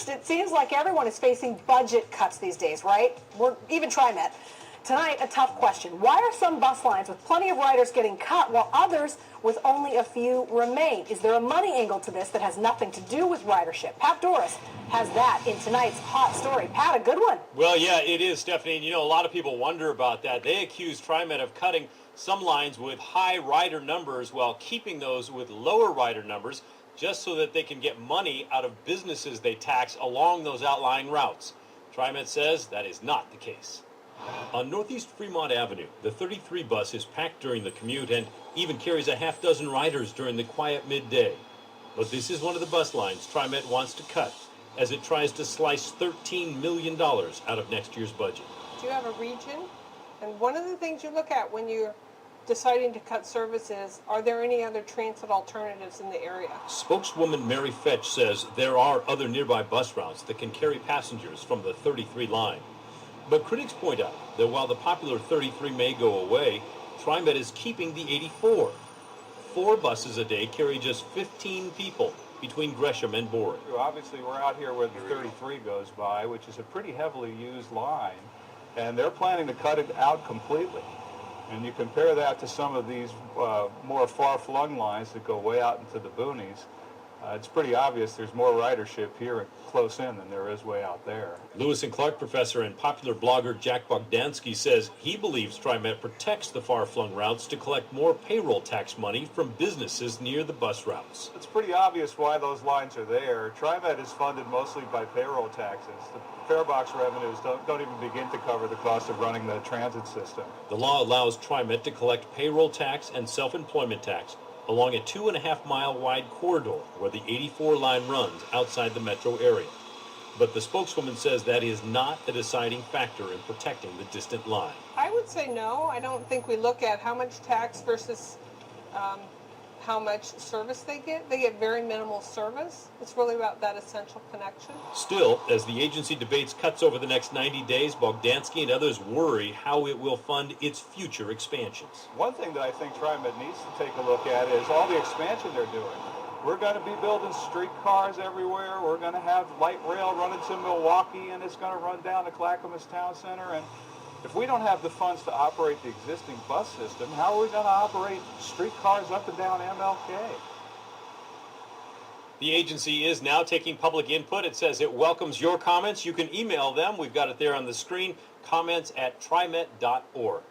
It seems like everyone is facing budget cuts these days, right? Even Trimet. Tonight, a tough question. Why are some bus lines with plenty of riders getting cut while others with only a few remain? Is there a money angle to this that has nothing to do with ridership? Pat Doris has that in tonight's hot story. Pat, a good one. Well, yeah, it is, Stephanie. And, a lot of people wonder about that. They accuse Trimet of cutting some lines with high rider numbers while keeping those with lower rider numbers just so that they can get money out of businesses they tax along those outlying routes. Trimet says that is not the case. On Northeast Fremont Avenue, the 33 bus is packed during the commute and even carries a half dozen riders during the quiet midday. But this is one of the bus lines Trimet wants to cut as it tries to slice $13 million out of next year's budget. Do you have a region? And one of the things you look at when you're deciding to cut services, are there any other transit alternatives in the area? Spokeswoman Mary Fetch says there are other nearby bus routes that can carry passengers from the 33 line. But critics point out that while the popular 33 may go away, Trimet is keeping the 84. 4 buses a day carry just 15 people between Gresham and Boring. Obviously, we're out here where the 33 goes by, which is a pretty heavily used line, and they're planning to cut it out completely. And you compare that to some of these more far-flung lines that go way out into the boonies, it's pretty obvious there's more ridership here close in than there is way out there. Lewis and Clark professor and popular blogger Jack Bogdansky says he believes Trimet protects the far-flung routes to collect more payroll tax money from businesses near the bus routes. It's pretty obvious why those lines are there. Trimet is funded mostly by payroll taxes. The fare box revenues don't even begin to cover the cost of running the transit system. The law allows Trimet to collect payroll tax and self-employment tax along a 2.5-mile wide corridor where the 84 line runs outside the metro area. But the spokeswoman says that is not a deciding factor in protecting the distant line. I would say no. I don't think we look at how much tax versus how much service they get. They get very minimal service. It's really about that essential connection. Still, as the agency debates cuts over the next 90 days, Bogdansky and others worry how it will fund its future expansions. One thing that I think Trimet needs to take a look at is all the expansion they're doing. We're going to be building streetcars everywhere. We're going to have light rail running to Milwaukee, and it's going to run down to Clackamas Town Center. And if we don't have the funds to operate the existing bus system, how are we going to operate streetcars up and down MLK? The agency is now taking public input. It says it welcomes your comments. You can email them. We've got it there on the screen. Comments@trimet.org.